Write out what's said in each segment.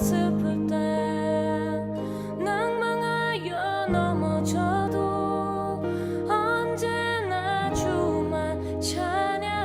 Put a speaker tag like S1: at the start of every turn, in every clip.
S1: 슬플 때 낭망하여 넘어져도 언제나 주만 찬양하겠네.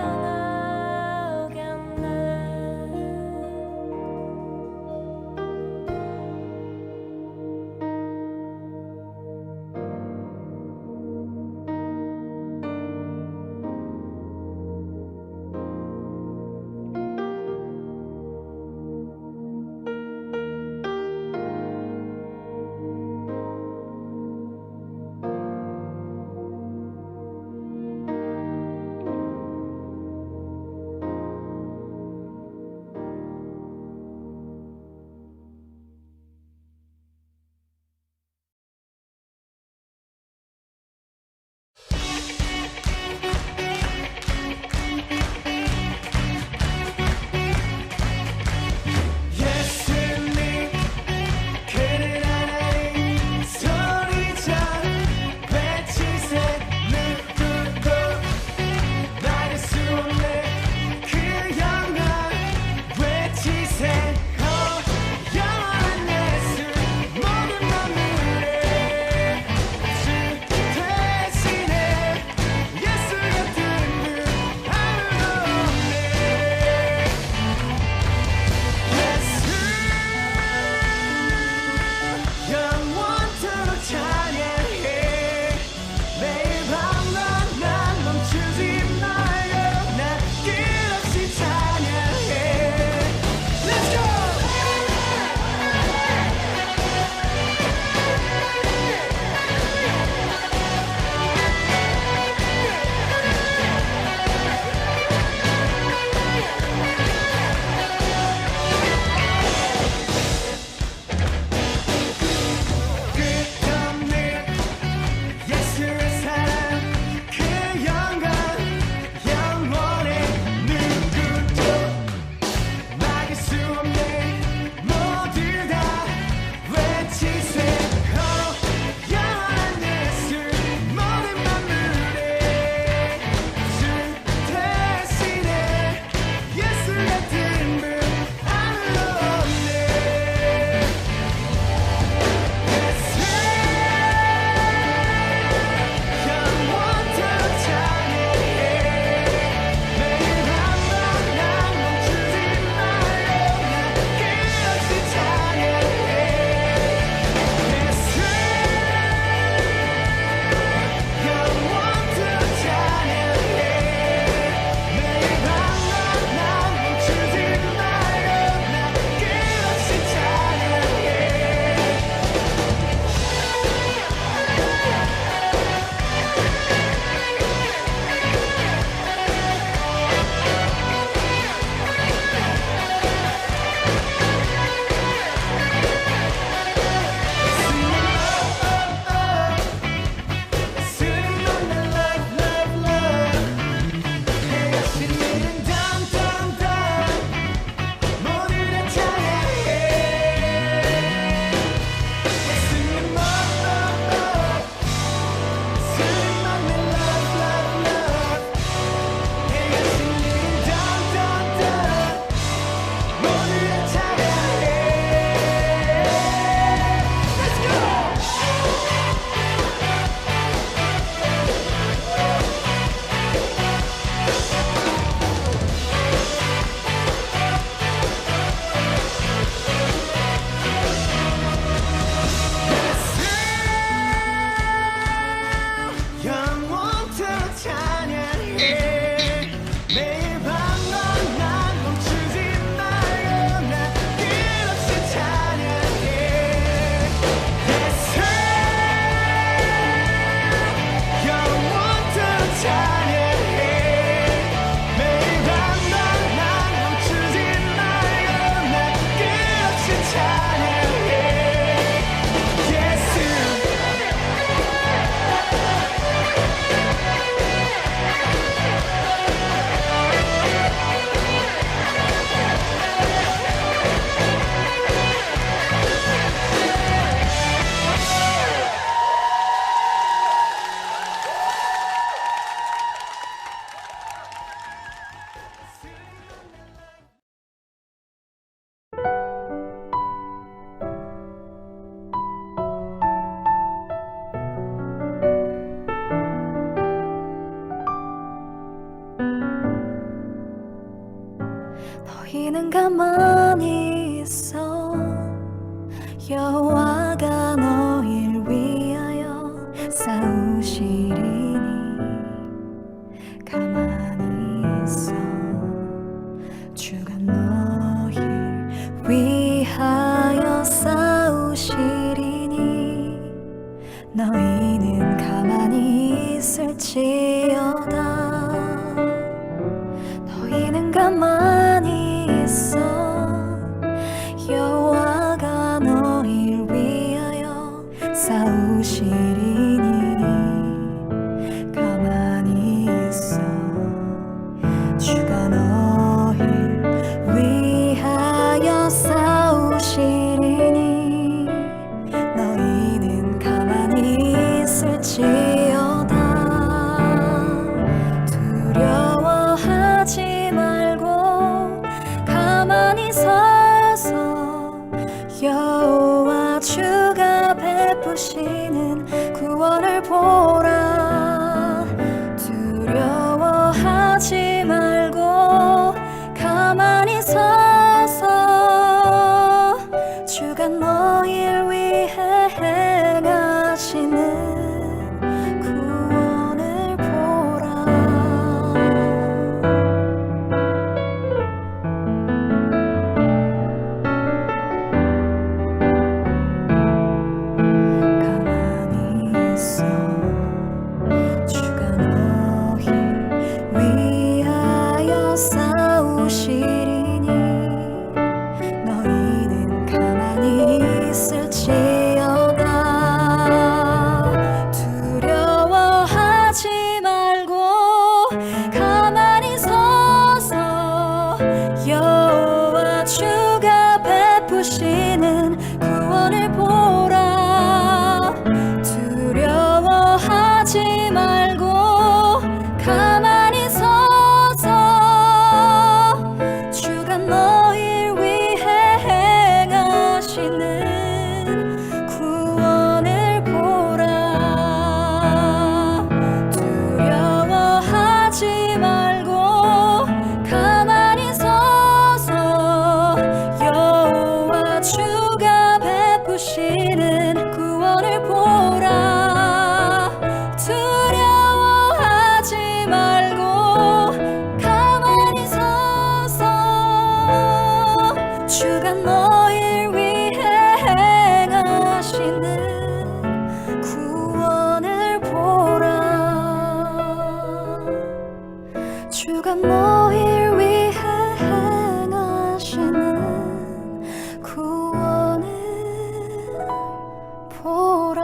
S1: 가만히 있어 여호와가 너희를 위하여 싸우시리니 가만히 있어 주가 너희를 위하여 싸우시리니 너희는 가만히 있을지어다 너희는 가만히 있어 여호와가 너희를 위하여 싸우시리니 가만히 있어 주가 너희를 위하여 싸우시리니 너희는 가만히 있을지어다 두려워하지 말고 가만히 서서 여호와 주가 베푸시는 구원을 보라 두려워하지 말고 가만히 서서 주가 너희를 위해 행하시는 구원을 보라 가만히 있어 주가 너희를 위하여 싸우시리니 너희는 가만히 있을지어다 두려워하지 말고 가만히 서서 여호와 주가 베푸시는 구원을 보라 두려워하지 말고 가만히 서서 주가 너희를 위해 행하시는 구원을 보라 두려워하지 말고 가만히 서서 여호와 주가 베푸시는 구원을 보라 두려워하지 말고 가만히 서서 주가 너희를 위해 행하시는 구원을 보라 주가 너희를 위해 행하시는 구원을 보라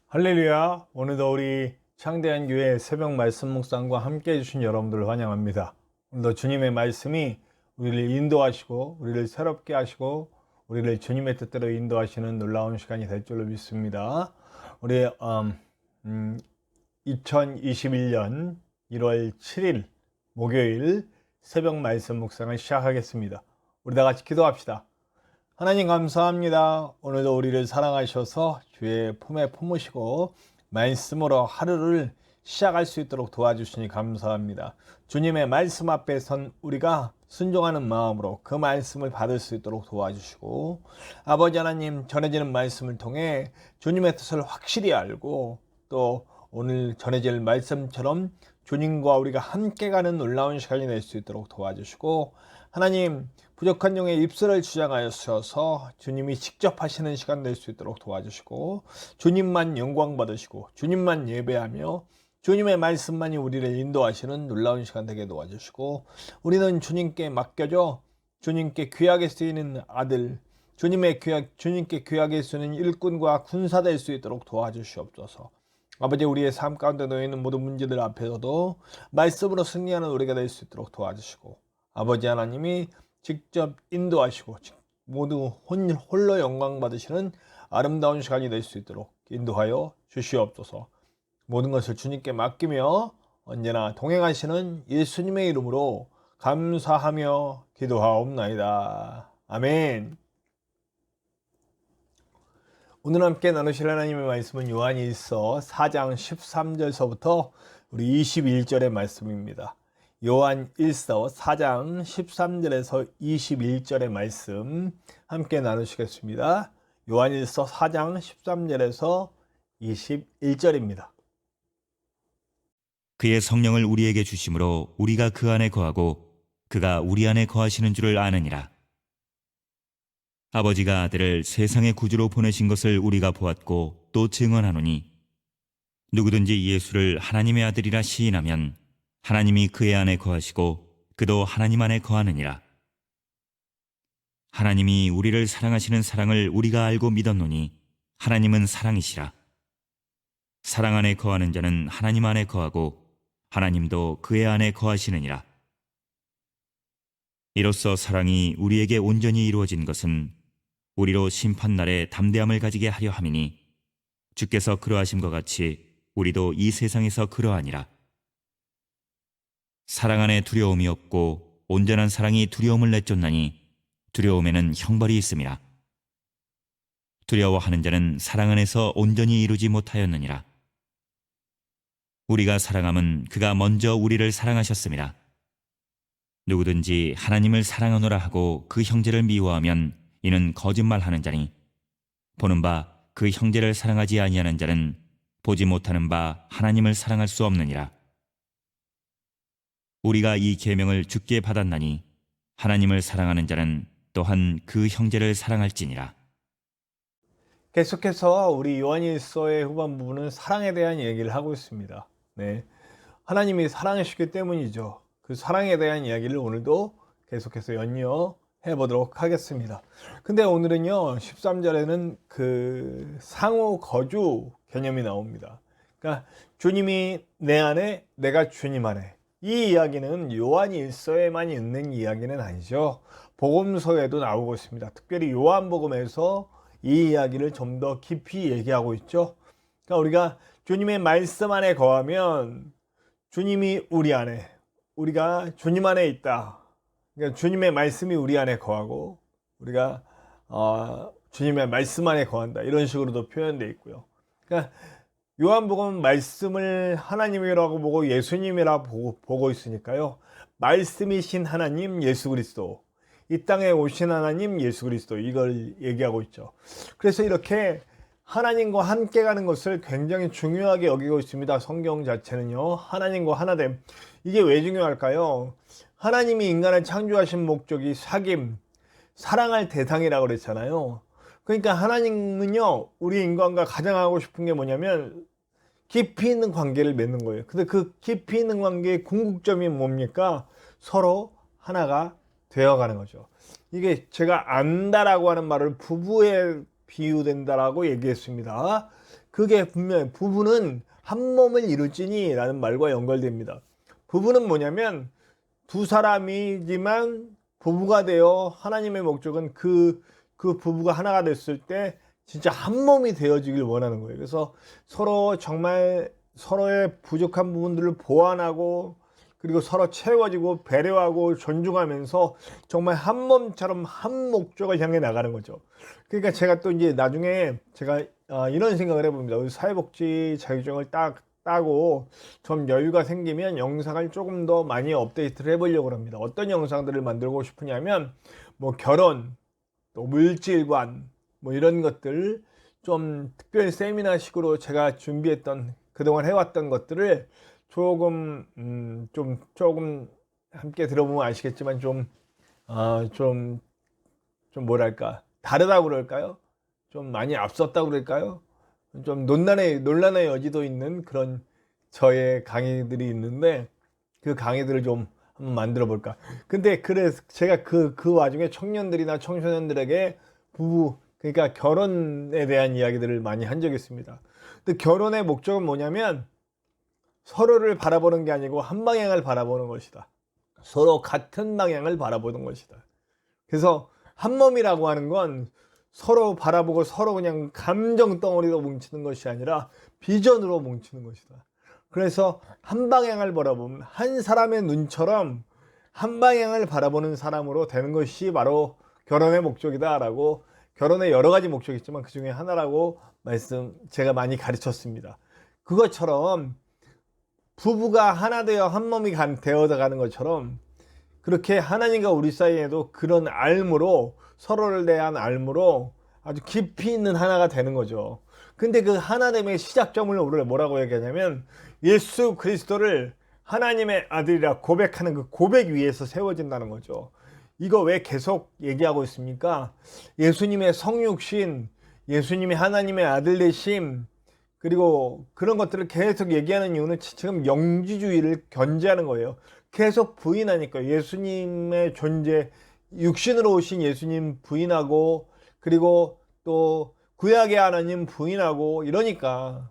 S2: 할렐루야. 오늘도 우리 창대한 교회 새벽 말씀 묵상과 함께 해주신 여러분들을 환영합니다. 오늘도 주님의 말씀이 우리를 인도하시고 우리를 새롭게 하시고 우리를 주님의 뜻대로 인도하시는 놀라운 시간이 될 줄로 믿습니다. 우리 2021년 1월 7일 목요일 새벽 말씀 묵상을 시작하겠습니다. 우리 다 같이 기도합시다. 하나님 감사합니다. 오늘도 우리를 사랑하셔서 주의 품에 품으시고 말씀으로 하루를 시작할 수 있도록 도와주시니 감사합니다. 주님의 말씀 앞에 선 우리가 순종하는 마음으로 그 말씀을 받을 수 있도록 도와주시고 아버지 하나님 전해지는 말씀을 통해 주님의 뜻을 확실히 알고 또 오늘 전해질 말씀처럼 주님과 우리가 함께 가는 놀라운 시간이 될 수 있도록 도와주시고 하나님 부족한 영의 입술을 주장하셔서 주님이 직접 하시는 시간 될 수 있도록 도와주시고 주님만 영광 받으시고 주님만 예배하며 주님의 말씀만이 우리를 인도하시는 놀라운 시간 되게 도와주시고 우리는 주님께 맡겨져 주님께 귀하게 쓰이는 아들 주님께 귀하게 쓰이는 일꾼과 군사 될 수 있도록 도와주시옵소서. 아버지 우리의 삶 가운데 놓여있는 모든 문제들 앞에서도 말씀으로 승리하는 우리가 될 수 있도록 도와주시고 아버지 하나님이 직접 인도하시고 모두 홀로 영광 받으시는 아름다운 시간이 될 수 있도록 인도하여 주시옵소서. 모든 것을 주님께 맡기며 언제나 동행하시는 예수님의 이름으로 감사하며 기도하옵나이다. 아멘. 오늘 함께 나누실 하나님의 말씀은 요한일서 4장 13절서부터 우리 21절의 말씀입니다. 요한일서 4장 13절에서 21절의 말씀 함께 나누시겠습니다. 요한일서 4장 13절에서 21절입니다.
S3: 그의 성령을 우리에게 주심으로 우리가 그 안에 거하고 그가 우리 안에 거하시는 줄을 아느니라. 아버지가 아들을 세상의 구주로 보내신 것을 우리가 보았고 또 증언하노니 누구든지 예수를 하나님의 아들이라 시인하면 하나님이 그의 안에 거하시고 그도 하나님 안에 거하느니라. 하나님이 우리를 사랑하시는 사랑을 우리가 알고 믿었노니 하나님은 사랑이시라. 사랑 안에 거하는 자는 하나님 안에 거하고 하나님도 그의 안에 거하시느니라. 이로써 사랑이 우리에게 온전히 이루어진 것은 우리로 심판날에 담대함을 가지게 하려 함이니 주께서 그러하심과 같이 우리도 이 세상에서 그러하니라. 사랑 안에 두려움이 없고 온전한 사랑이 두려움을 내쫓나니 두려움에는 형벌이 있음이라. 두려워하는 자는 사랑 안에서 온전히 이루지 못하였느니라. 우리가 사랑함은 그가 먼저 우리를 사랑하셨음이라. 누구든지 하나님을 사랑하노라 하고 그 형제를 미워하면 이는 거짓말하는 자니 보는 바 그 형제를 사랑하지 아니하는 자는 보지 못하는 바 하나님을 사랑할 수 없느니라. 우리가 이 계명을 주께 받았나니 하나님을 사랑하는 자는 또한 그 형제를 사랑할지니라.
S2: 계속해서 우리 요한일서의 후반 부분은 사랑에 대한 얘기를 하고 있습니다. 네, 하나님이 사랑하시기 때문이죠. 그 사랑에 대한 이야기를 오늘도 계속해서 연이어 보도록 하겠습니다. 근데 오늘은요 13절에는 그 상호 거주 개념이 나옵니다. 그러니까 주님이 내 안에, 내가 주님 안에. 이 이야기는 요한일서에만 있는 이야기는 아니죠. 복음서에도 나오고 있습니다. 특별히 요한복음에서 이 이야기를 좀 더 깊이 얘기하고 있죠. 그러니까 우리가 주님의 말씀 안에 거하면 주님이 우리 안에, 우리가 주님 안에 있다. 그러니까 주님의 말씀이 우리 안에 거하고 우리가 주님의 말씀 안에 거한다. 이런 식으로도 표현되어 있고요. 그러니까 요한복음 말씀을 하나님이라고 보고 예수님이라고 보고 있으니까요. 말씀이신 하나님 예수 그리스도, 이 땅에 오신 하나님 예수 그리스도, 이걸 얘기하고 있죠. 그래서 이렇게 하나님과 함께 가는 것을 굉장히 중요하게 여기고 있습니다. 성경 자체는요. 하나님과 하나됨. 이게 왜 중요할까요? 하나님이 인간을 창조하신 목적이 사귐, 사랑할 대상이라고 그랬잖아요. 그러니까 하나님은요, 우리 인간과 가장 하고 싶은 게 뭐냐면 깊이 있는 관계를 맺는 거예요. 근데 그 깊이 있는 관계의 궁극점이 뭡니까? 서로 하나가 되어가는 거죠. 이게 제가 안다라고 하는 말을 부부에 비유된다라고 얘기했습니다. 그게 분명히 부부는 한 몸을 이룰지니 라는 말과 연결됩니다. 부부는 뭐냐면 두 사람이지만 부부가 되어 하나님의 목적은 그 부부가 하나가 됐을 때 진짜 한 몸이 되어지길 원하는 거예요. 그래서 서로 정말 서로의 부족한 부분들을 보완하고 그리고 서로 채워지고 배려하고 존중하면서 정말 한 몸처럼 한 목적을 향해 나가는 거죠. 그러니까 제가 또 이제 나중에 제가 이런 생각을 해봅니다. 사회복지 자격증을 따고 좀 여유가 생기면 영상을 조금 더 많이 업데이트를 해보려고 합니다. 어떤 영상들을 만들고 싶으냐면 뭐 결혼, 또 물질관, 뭐 이런 것들 좀 특별 세미나식으로 제가 준비했던 그동안 해왔던 것들을 조금 함께 들어보면 아시겠지만 좀 뭐랄까 다르다고 그럴까요? 좀 많이 앞섰다고 그럴까요? 좀 논란의 여지도 있는 그런 저의 강의들이 있는데 그 강의들을 좀 한번 만들어 볼까. 근데 그래서 제가 그 와중에 청년들이나 청소년들에게 그러니까 결혼에 대한 이야기들을 많이 한 적이 있습니다. 근데 결혼의 목적은 뭐냐면 서로를 바라보는 게 아니고 한 방향을 바라보는 것이다. 서로 같은 방향을 바라보는 것이다. 그래서 한 몸이라고 하는 건 서로 바라보고 서로 그냥 감정 덩어리로 뭉치는 것이 아니라 비전으로 뭉치는 것이다. 그래서 한 방향을 바라보면 한 사람의 눈처럼 한 방향을 바라보는 사람으로 되는 것이 바로 결혼의 목적이다라고, 결혼에 여러 가지 목적이 있지만 그 중에 하나라고 제가 많이 가르쳤습니다. 그것처럼 부부가 하나 되어 한 몸이 되어져 가는 것처럼 그렇게 하나님과 우리 사이에도 그런 알므로, 서로를 대한 알므로 아주 깊이 있는 하나가 되는 거죠. 근데 그 하나됨의 시작점을 우리가 뭐라고 얘기하냐면 예수 그리스도를 하나님의 아들이라 고백하는 그 고백 위에서 세워진다는 거죠. 이거 왜 계속 얘기하고 있습니까? 예수님의 성육신, 예수님이 하나님의 아들 되심, 그리고 그런 것들을 계속 얘기하는 이유는 지금 영지주의를 견제하는 거예요. 계속 부인하니까 예수님의 존재, 육신으로 오신 예수님 부인하고, 그리고 또 구약의 하나님 부인하고 이러니까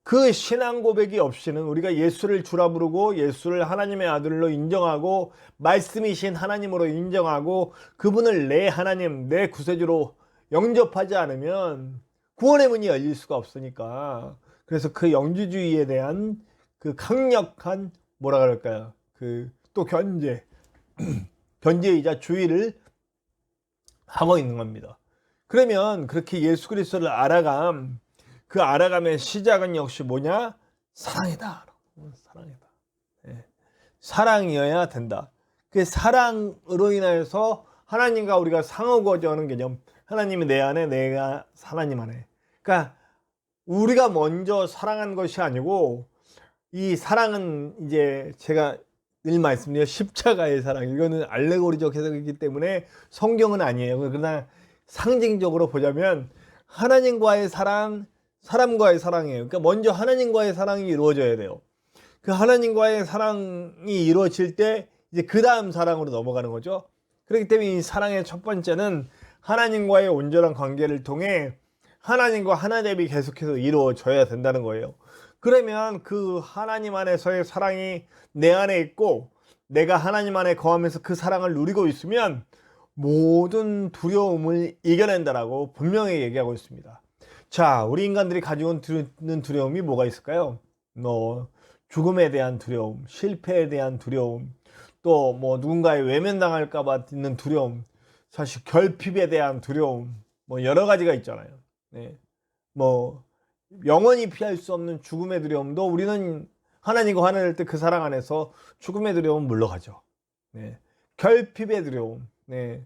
S2: 그 신앙 고백이 없이는 우리가 예수를 주라 부르고 예수를 하나님의 아들로 인정하고 말씀이신 하나님으로 인정하고 그분을 내 하나님, 내 구세주로 영접하지 않으면 구원의 문이 열릴 수가 없으니까, 그래서 그 영지주의에 대한 그 강력한 뭐라 그럴까요? 그 또 견제이자 주의를 하고 있는 겁니다. 그러면 그렇게 예수 그리스도를 그 알아감의 시작은 역시 뭐냐? 사랑이다. 사랑이다. 네. 사랑이어야 된다. 그 사랑으로 인하여서 하나님과 우리가 상호거주하는 개념. 하나님이 내 안에, 내가 하나님 안에. 그러니까 우리가 먼저 사랑한 것이 아니고, 이 사랑은 이제 제가 늘 말씀드려 십자가의 사랑, 이거는 알레고리적 해석이기 때문에 성경은 아니에요. 그러나 상징적으로 보자면 하나님과의 사랑, 사람과의 사랑이에요. 그러니까 먼저 하나님과의 사랑이 이루어져야 돼요. 그 하나님과의 사랑이 이루어질 때 이제 그 다음 사랑으로 넘어가는 거죠. 그렇기 때문에 이 사랑의 첫 번째는 하나님과의 온전한 관계를 통해 하나님과 하나됨이 계속해서 이루어져야 된다는 거예요. 그러면 그 하나님 안에서의 사랑이 내 안에 있고 내가 하나님 안에 거하면서 그 사랑을 누리고 있으면 모든 두려움을 이겨낸다라고 분명히 얘기하고 있습니다. 자, 우리 인간들이 가지고 있는 두려움이 뭐가 있을까요? 죽음에 대한 두려움, 실패에 대한 두려움, 또 누군가에 외면당할까봐 있는 두려움, 사실 결핍에 대한 두려움, 여러 가지가 있잖아요. 네. 영원히 피할 수 없는 죽음의 두려움도 우리는 하나님과 하나될 때 그 사랑 안에서 죽음의 두려움은 물러가죠. 네. 결핍의 두려움. 네.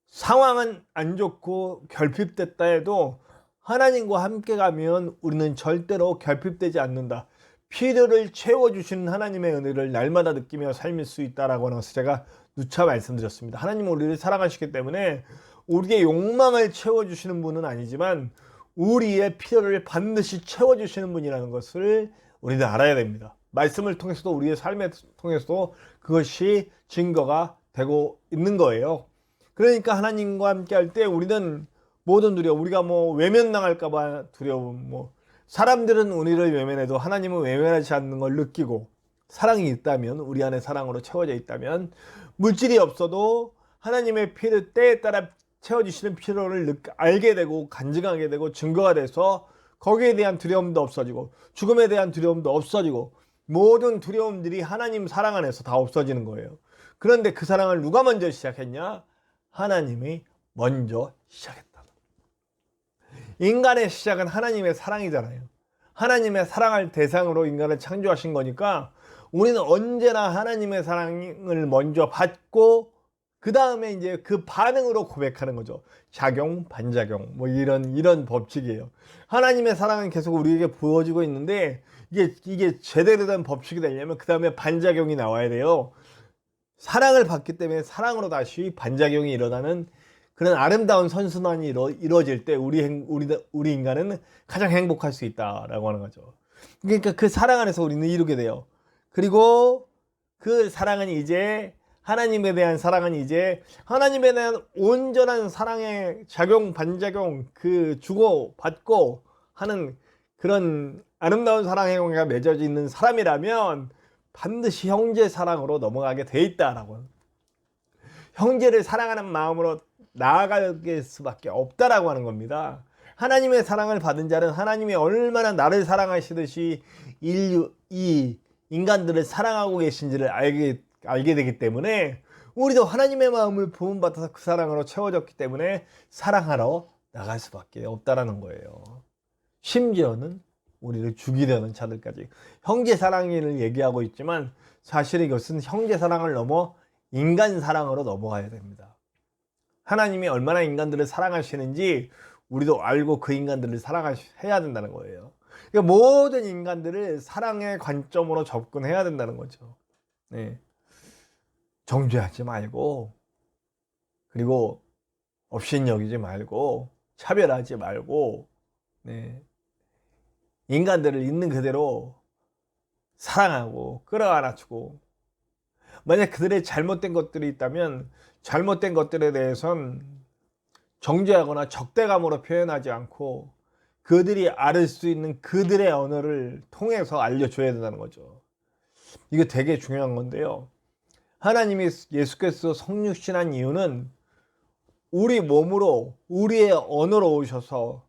S2: 상황은 안 좋고 결핍됐다 해도 하나님과 함께 가면 우리는 절대로 결핍되지 않는다. 필요를 채워주시는 하나님의 은혜를 날마다 느끼며 삶일 수 있다라고 하는 것을 제가 누차 말씀드렸습니다. 하나님은 우리를 사랑하시기 때문에 우리의 욕망을 채워주시는 분은 아니지만 우리의 필요를 반드시 채워주시는 분이라는 것을 우리는 알아야 됩니다. 말씀을 통해서도 우리의 삶을 통해서도 그것이 증거가 되고 있는 거예요. 그러니까 하나님과 함께 할 때 우리는 모든 두려움, 우리가 외면당할까봐 두려움, 사람들은 우리를 외면해도 하나님은 외면하지 않는 걸 느끼고, 사랑이 있다면, 우리 안에 사랑으로 채워져 있다면, 물질이 없어도 하나님의 필요, 때에 따라 채워주시는 필요를 알게 되고 간증하게 되고 증거가 돼서 거기에 대한 두려움도 없어지고 죽음에 대한 두려움도 없어지고 모든 두려움들이 하나님 사랑 안에서 다 없어지는 거예요. 그런데 그 사랑을 누가 먼저 시작했냐? 하나님이 먼저 시작했다. 인간의 시작은 하나님의 사랑이잖아요. 하나님의 사랑할 대상으로 인간을 창조하신 거니까 우리는 언제나 하나님의 사랑을 먼저 받고 그 다음에 이제 그 반응으로 고백하는 거죠. 작용, 반작용, 이런 법칙이에요. 하나님의 사랑은 계속 우리에게 부어지고 있는데 이게 제대로 된 법칙이 되려면 그 다음에 반작용이 나와야 돼요. 사랑을 받기 때문에 사랑으로 다시 반작용이 일어나는 그런 아름다운 선순환이 이루어질 때 우리 인간은 가장 행복할 수 있다라고 하는 거죠. 그러니까 그 사랑 안에서 우리는 이루게 돼요. 그리고 그 사랑은 이제 하나님에 대한 사랑은 이제 하나님에 대한 온전한 사랑의 작용, 반작용, 그 주고 받고 하는 그런 아름다운 사랑의 관계가 맺어져 있는 사람이라면 반드시 형제 사랑으로 넘어가게 돼 있다라고. 형제를 사랑하는 마음으로 나아갈 수밖에 없다라고 하는 겁니다. 하나님의 사랑을 받은 자는 하나님이 얼마나 나를 사랑하시듯이 이 인간들을 사랑하고 계신지를 알게 되기 때문에 우리도 하나님의 마음을 부음받아서 그 사랑으로 채워졌기 때문에 사랑하러 나갈 수밖에 없다라는 거예요. 심지어는 우리를 죽이려는 자들까지. 형제 사랑을 얘기하고 있지만 사실 이것은 형제 사랑을 넘어 인간 사랑으로 넘어가야 됩니다. 하나님이 얼마나 인간들을 사랑하시는지 우리도 알고 그 인간들을 사랑해야 된다는 거예요. 그러니까 모든 인간들을 사랑의 관점으로 접근해야 된다는 거죠. 네. 정죄하지 말고, 그리고 업신여기지 말고, 차별하지 말고, 네. 인간들을 있는 그대로 사랑하고 끌어안아주고, 만약 그들의 잘못된 것들이 있다면 잘못된 것들에 대해선 정죄하거나 적대감으로 표현하지 않고 그들이 알을 수 있는 그들의 언어를 통해서 알려줘야 된다는 거죠. 이거 되게 중요한 건데요. 하나님이 예수께서 성육신한 이유는 우리 몸으로, 우리의 언어로 오셔서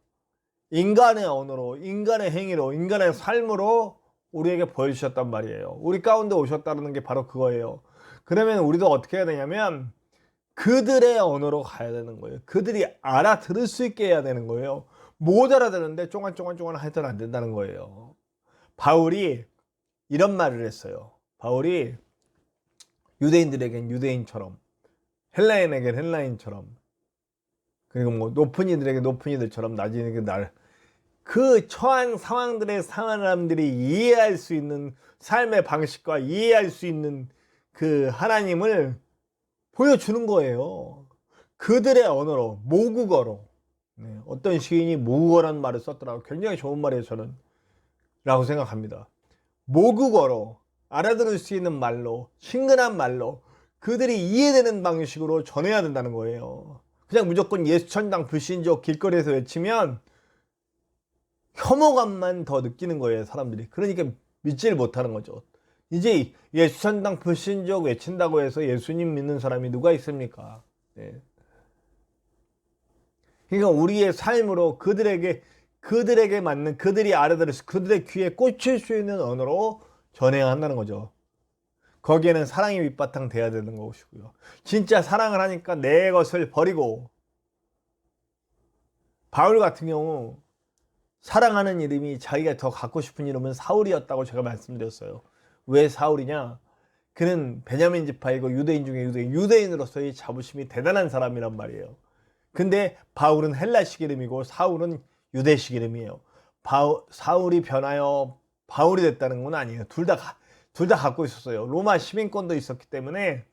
S2: 인간의 언어로, 인간의 행위로, 인간의 삶으로 우리에게 보여주셨단 말이에요. 우리 가운데 오셨다는 게 바로 그거예요. 그러면 우리도 어떻게 해야 되냐면 그들의 언어로 가야 되는 거예요. 그들이 알아들을 수 있게 해야 되는 거예요. 못 알아듣는데 쫑알쫑알 해서는 안 된다는 거예요. 바울이 이런 말을 했어요. 바울이 유대인들에겐 유대인처럼, 헬라인에겐 헬라인처럼, 그리고 뭐 높은 이들에게 높은 이들처럼, 낮은 이들에게 그 처한 상황들의 사람들이 이해할 수 있는 삶의 방식과 이해할 수 있는 그 하나님을 보여주는 거예요. 그들의 언어로, 모국어로. 네, 어떤 시인이 모국어라는 말을 썼더라고요. 굉장히 좋은 말이에요, 저는. 라고 생각합니다. 모국어로, 알아들을 수 있는 말로, 친근한 말로 그들이 이해되는 방식으로 전해야 된다는 거예요. 그냥 무조건 예수천당 불신족 길거리에서 외치면 혐오감만 더 느끼는 거예요, 사람들이. 그러니까 믿지를 못하는 거죠. 이제 예수천당 불신족 외친다고 해서 예수님 믿는 사람이 누가 있습니까? 네. 그러니까 우리의 삶으로 그들에게 맞는, 그들이 알아들을 수, 그들의 귀에 꽂힐 수 있는 언어로 전해야 한다는 거죠. 거기에는 사랑이 밑바탕 돼야 되는 것이고요. 진짜 사랑을 하니까 내 것을 버리고, 바울 같은 경우 사랑하는 이름이 자기가 더 갖고 싶은 이름은 사울이었다고 제가 말씀드렸어요. 왜 사울이냐? 그는 베냐민 지파이고 유대인 중에 유대인으로서의 자부심이 대단한 사람이란 말이에요. 근데 바울은 헬라식 이름이고 사울은 유대식 이름이에요. 사울이 변하여 바울이 됐다는 건 아니에요. 둘 다 갖고 있었어요. 로마 시민권도 있었기 때문에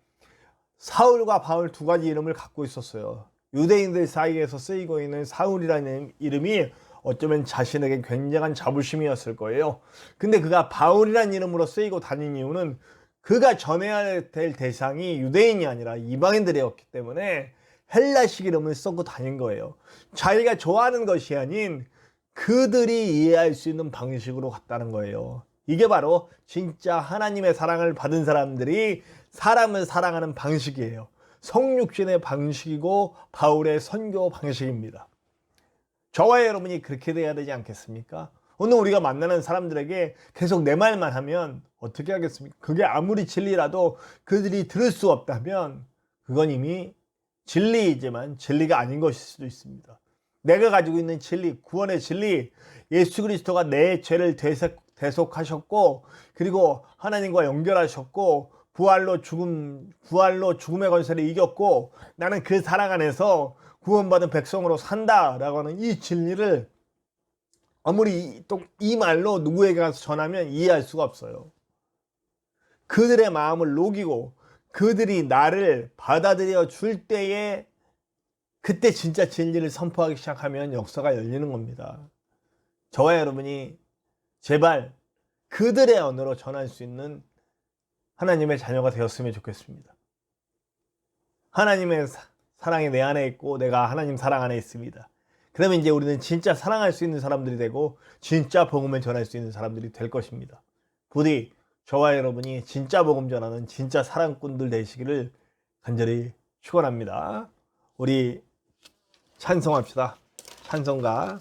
S2: 사울과 바울 두 가지 이름을 갖고 있었어요. 유대인들 사이에서 쓰이고 있는 사울이라는 이름이 어쩌면 자신에게 굉장한 자부심이었을 거예요. 근데 그가 바울이라는 이름으로 쓰이고 다닌 이유는 그가 전해야 될 대상이 유대인이 아니라 이방인들이었기 때문에 헬라식 이름을 쓰고 다닌 거예요. 자기가 좋아하는 것이 아닌 그들이 이해할 수 있는 방식으로 갔다는 거예요. 이게 바로 진짜 하나님의 사랑을 받은 사람들이 사람을 사랑하는 방식이에요. 성육신의 방식이고 바울의 선교 방식입니다. 저와 여러분이 그렇게 돼야 되지 않겠습니까? 오늘 우리가 만나는 사람들에게 계속 내 말만 하면 어떻게 하겠습니까? 그게 아무리 진리라도 그들이 들을 수 없다면 그건 이미 진리이지만 진리가 아닌 것일 수도 있습니다. 내가 가지고 있는 진리, 구원의 진리, 예수 그리스도가 내 죄를 대속하셨고, 그리고 하나님과 연결하셨고, 부활로 죽음의 권세를 이겼고, 나는 그 사랑 안에서 구원받은 백성으로 산다라고 하는 이 진리를 아무리 또 이 말로 누구에게 가서 전하면 이해할 수가 없어요. 그들의 마음을 녹이고 그들이 나를 받아들여 줄 때에 그때 진짜 진리를 선포하기 시작하면 역사가 열리는 겁니다. 저와 여러분이 제발 그들의 언어로 전할 수 있는 하나님의 자녀가 되었으면 좋겠습니다. 하나님의 사랑이 내 안에 있고 내가 하나님 사랑 안에 있습니다. 그러면 이제 우리는 진짜 사랑할 수 있는 사람들이 되고 진짜 복음을 전할 수 있는 사람들이 될 것입니다. 부디 저와 여러분이 진짜 복음 전하는 진짜 사랑꾼들 되시기를 간절히 축원합니다. 우리 찬송합시다. 찬송가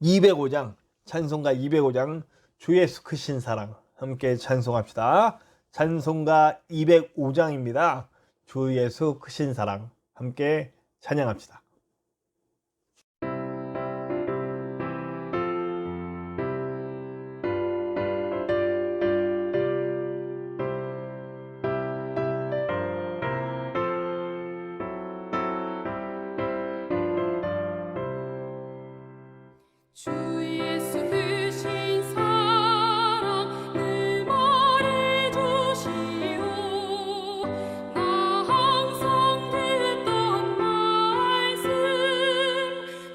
S2: 205장, 찬송가 205장 주 예수 크신 사랑 함께 찬송합시다. 찬송가 205장입니다. 주 예수 크신 사랑 함께 찬양합시다.
S4: 주 예수 크신 사랑 늘 말해주시오. 나 항상 듣던 말씀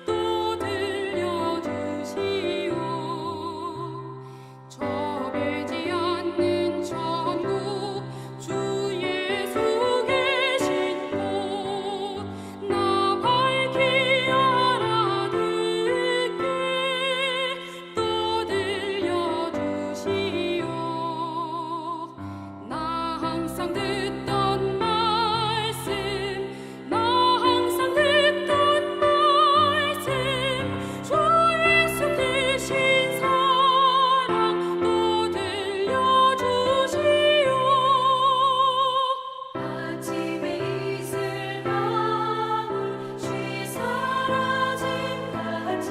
S4: 또 들려주시오. 좁지 않는 천국 주 예수 계신 곳 나 밝히 알아듣게 또 들려주시오. 나 항상 듣던 말씀 나 항상 듣던 말씀 주 예수 크신 사랑 또 들려주시오. 아침에 이슬 방울 쉬 사라짐같이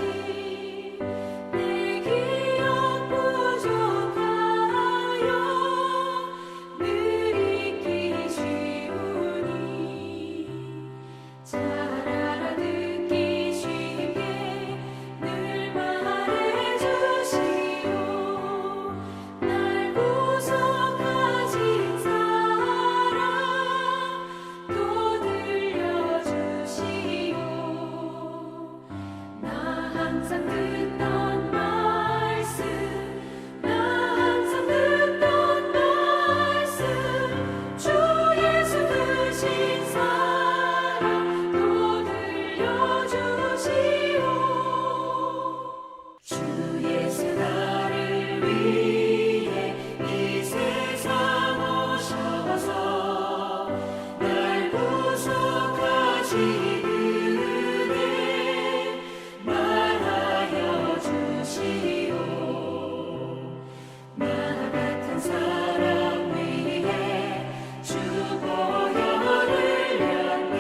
S4: 내 기억 부족하여 늘 잊기 쉬우니 잘 알아듣기 쉽게 늘 말해주시오. 날 구속하신 사랑 또 들려주시오. 나 항상 듣던 말씀 나 항상 듣던 말씀 주 예수 크신 사랑 또 들려주시오. 주 예수 나를 위해 이 세상 오셔서 날 구속하신 은혜 말하여 주시오. 나 같은 사람 위해 주 보혈을 흘렸네.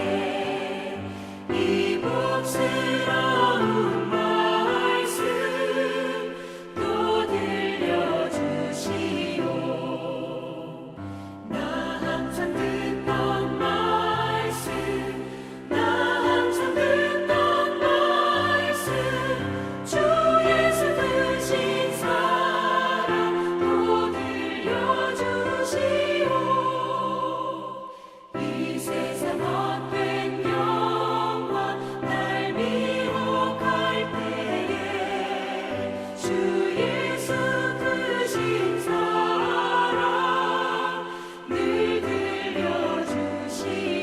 S4: 이 복스러운 말씀 또 들려주시오. 나 항상 듣던 말씀 나 항상 듣던 말씀 주 예수 크신 사랑 또 들려주시오. 이 세상 헛된 영광 날 미혹할 때에 주 예수 크신 사랑 늘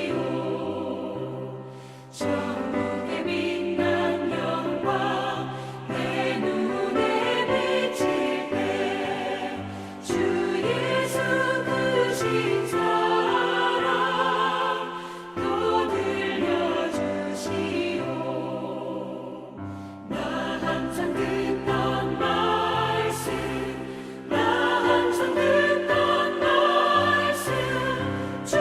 S4: 들려주시오. 천국의 빛난 영광 내 눈에 비칠 때 주 예수 크신 사랑 또 들려주시오. 나 항상 듣던 말씀 나 항상 듣던 말씀 주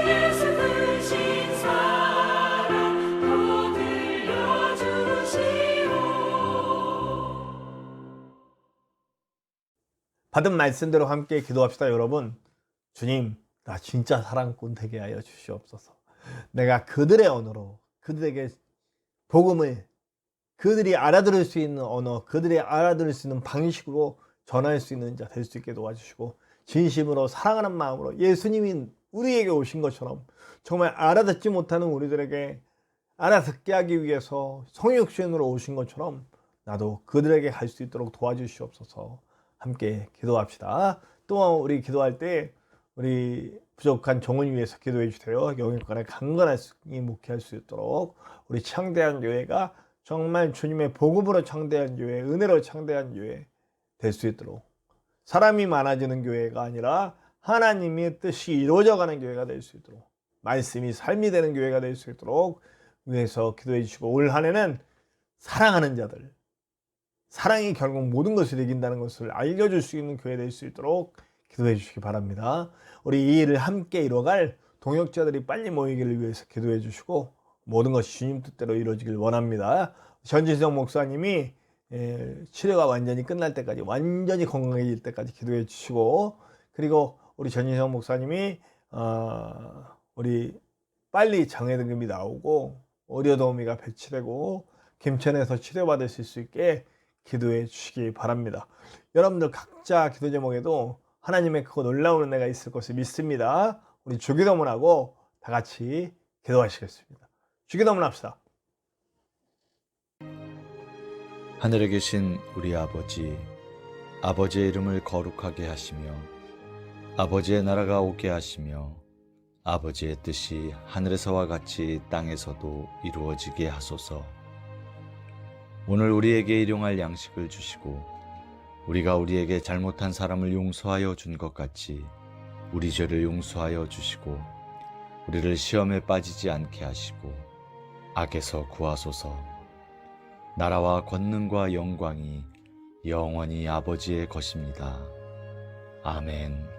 S4: 예수 크신 사랑 또 들려주시오.
S2: 받은 말씀대로 함께 기도합시다. 여러분, 주님, 나 진짜 사랑꾼 되게 하여 주시옵소서. 내가 그들의 언어로 그들에게 복음을 그들이 알아들을 수 있는 언어, 그들이 알아들을 수 있는 방식으로 전할 수 있는 자 될 수 있게 도와주시고, 진심으로 사랑하는 마음으로 예수님이 우리에게 오신 것처럼 정말 알아듣지 못하는 우리들에게 알아듣게 하기 위해서 성육신으로 오신 것처럼 나도 그들에게 갈 수 있도록 도와주시옵소서. 함께 기도합시다. 또한 우리 기도할 때 우리 부족한 정을 위해서 기도해 주세요. 영일권에 강건하게 목회할 수 있도록 우리 창대한 교회가 정말 주님의 복음으로 창대한 교회, 은혜로 창대한 교회 될 수 있도록, 사람이 많아지는 교회가 아니라 하나님의 뜻이 이루어져가는 교회가 될 수 있도록, 말씀이 삶이 되는 교회가 될 수 있도록 위해서 기도해 주시고, 올 한 해는 사랑하는 자들, 사랑이 결국 모든 것을 이긴다는 것을 알려줄 수 있는 교회 될 수 있도록 기도해 주시기 바랍니다. 우리 이 일을 함께 이뤄갈 동역자들이 빨리 모이기를 위해서 기도해 주시고, 모든 것이 주님 뜻대로 이루어지길 원합니다. 전진성 목사님이 치료가 완전히 끝날 때까지, 완전히 건강해질 때까지 기도해 주시고, 그리고 우리 전진성 목사님이 우리 빨리 장애등급이 나오고 의료도우미가 배치되고 김천에서 치료받을 수 있게 기도해 주시기 바랍니다. 여러분들 각자 기도 제목에도 하나님의 크고 놀라운 은혜가 있을 것을 믿습니다. 우리 주기도문하고 다 같이 기도하시겠습니다. 주기도문 합시다.
S5: 하늘에 계신 우리 아버지, 아버지의 이름을 거룩하게 하시며 아버지의 나라가 오게 하시며 아버지의 뜻이 하늘에서와 같이 땅에서도 이루어지게 하소서. 오늘 우리에게 일용할 양식을 주시고 우리가 우리에게 잘못한 사람을 용서하여 준 것 같이 우리 죄를 용서하여 주시고 우리를 시험에 빠지지 않게 하시고 악에서 구하소서. 나라와 권능과 영광이 영원히 아버지의 것입니다. 아멘.